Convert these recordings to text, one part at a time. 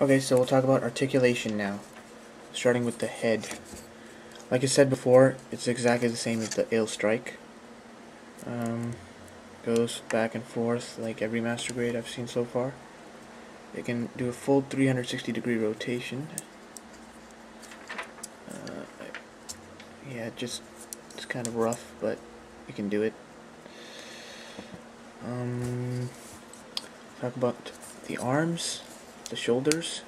Okay, so we'll talk about articulation now, starting with the head. Like I said before, it's exactly the same as the I.W.S.P. Goes back and forth like every master grade I've seen so far. It can do a full 360-degree rotation. Yeah, it's kind of rough, but you can do it. Talk about the arms, the shoulders.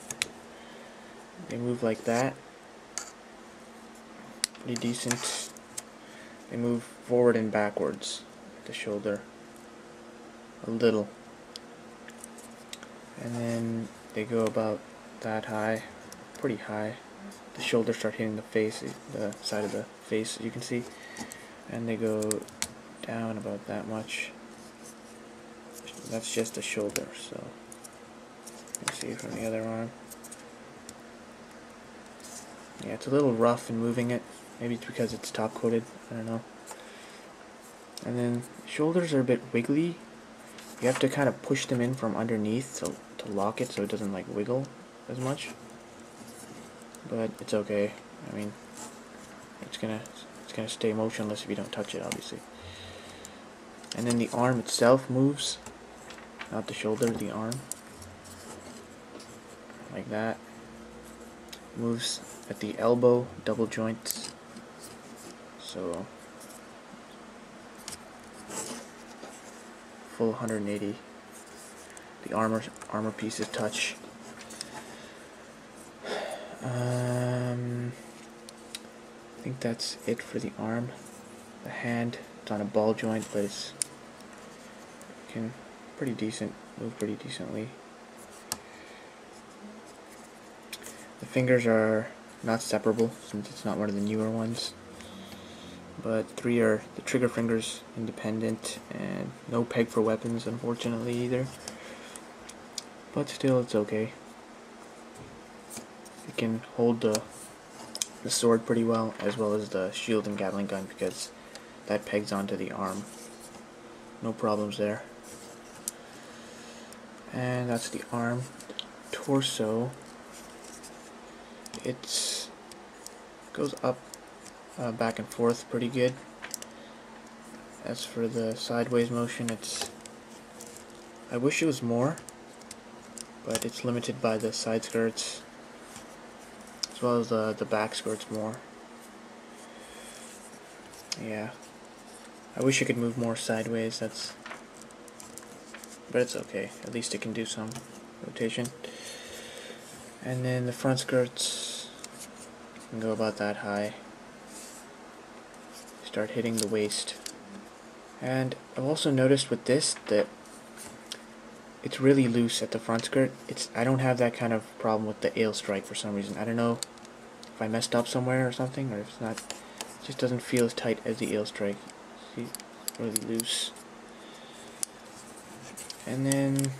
They move like that. Pretty decent. They move forward and backwards. The shoulder a little, and then they go about that high, pretty high. The shoulders start hitting the face, the side of the face, as you can see, and they go down about that much. That's just the shoulder, so you can see from the other arm. Yeah, it's a little rough in moving it. Maybe it's because it's top coated, I don't know. And then shoulders are a bit wiggly. You have to kind of push them in from underneath to lock it so it doesn't like wiggle as much. But it's okay. I mean, it's gonna stay motionless if you don't touch it, obviously. And then the arm itself moves, not the shoulder, the arm, like that. Moves at the elbow, double joints. So full 180. The armor pieces touch. I think that's it for the arm. The hand, it's on a ball joint, but it's can move pretty decently. The fingers are not separable since it's not one of the newer ones, but 3 are the trigger fingers, independent, and no peg for weapons, unfortunately, either. But still, it's okay. It can hold the sword pretty well as the shield and Gatling gun, because that pegs onto the arm. No problems there. And that's the arm. Torso, it goes up, back and forth pretty good. As for the sideways motion, I wish it was more, but it's limited by the side skirts as well as the back skirts more. Yeah, I wish it could move more sideways, but it's okay. At least it can do some rotation. And then the front skirts can go about that high. Start hitting the waist. And I've also noticed with this that it's really loose at the front skirt. I don't have that kind of problem with the I.W.S.P for some reason. I don't know if I messed up somewhere or something, or if it's not. It just doesn't feel as tight as the I.W.S.P. See, it's really loose. And then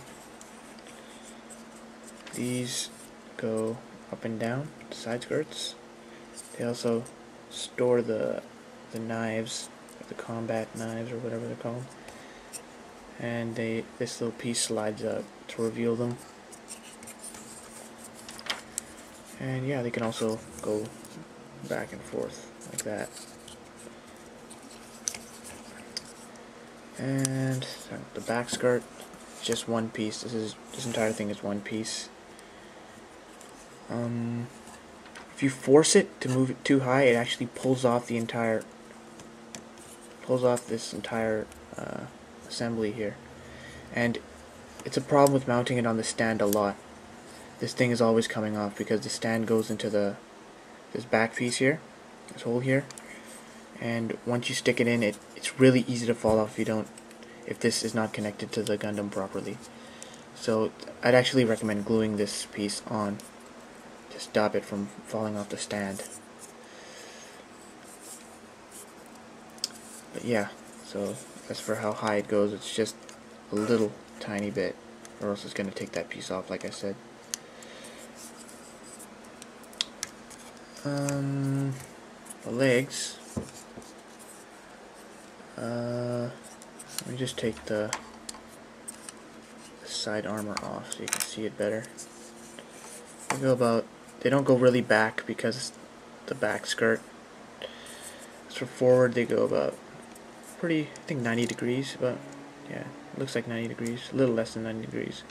these go up and down, the side skirts. They also store the knives, the combat knives or whatever they're called. And this little piece slides up to reveal them. And yeah, they can also go back and forth like that. And the back skirt, just one piece. This entire thing is one piece. If you force it to move it too high, it actually pulls off this entire assembly here, and it's a problem with mounting it on the stand a lot. This thing is always coming off because the stand goes into this back piece here, this hole here, and once you stick it in, it's really easy to fall off if this is not connected to the Gundam properly. So I'd actually recommend gluing this piece on to stop it from falling off the stand. But yeah, so as for how high it goes, it's just a little tiny bit, or else it's going to take that piece off, like I said. The legs, let me just take the side armor off so you can see it better. they don't go really back because the back skirt. As for forward, they go about I think 90 degrees, but yeah, it looks like 90 degrees, a little less than 90 degrees.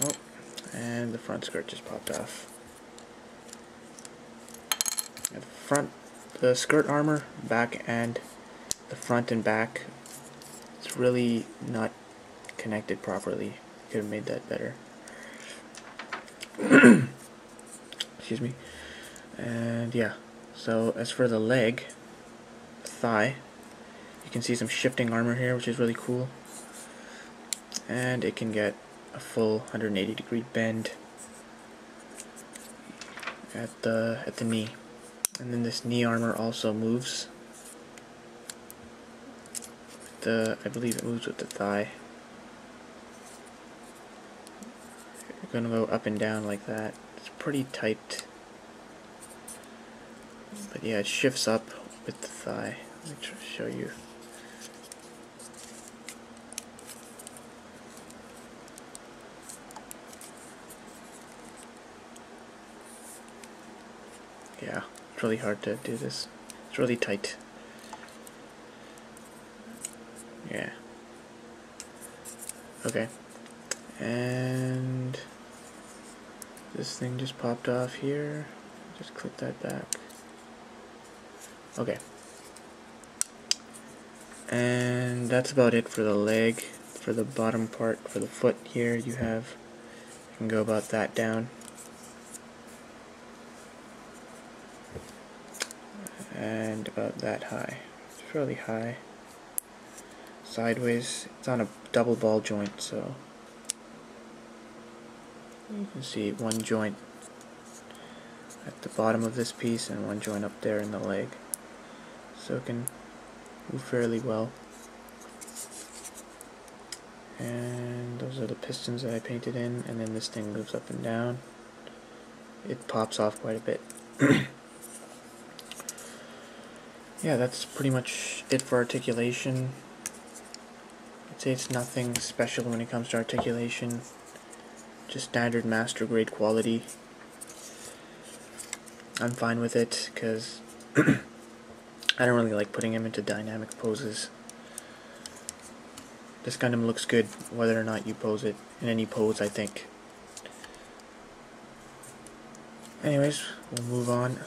Oh, and the front skirt just popped off. At the skirt armor, back and the front and back, it's really not connected properly. Could have made that better. Excuse me. And yeah, so as for the leg, thigh, you can see some shifting armor here, which is really cool. And it can get a full 180 degree bend at the knee. And then this knee armor also moves. I believe it moves with the thigh. You're gonna go up and down like that. It's pretty tight. But yeah, it shifts up with the thigh. Let me try to show you. Yeah, it's really hard to do this. It's really tight. Yeah. Okay. And this thing just popped off here. Just click that back. Okay. And that's about it for the leg. For the bottom part, for the foot here, you can go about that down. And about that high. It's fairly high. Sideways, it's on a double ball joint, so you can see one joint at the bottom of this piece and one joint up there in the leg. So it can move fairly well. And those are the pistons that I painted in, and then this thing moves up and down. It pops off quite a bit. Yeah, that's pretty much it for articulation. I'd say it's nothing special when it comes to articulation. Just standard master grade quality. I'm fine with it because I don't really like putting him into dynamic poses. This Gundam looks good whether or not you pose it in any pose, I think. Anyways, we'll move on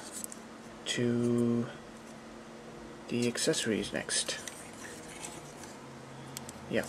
to the accessories next. Yeah.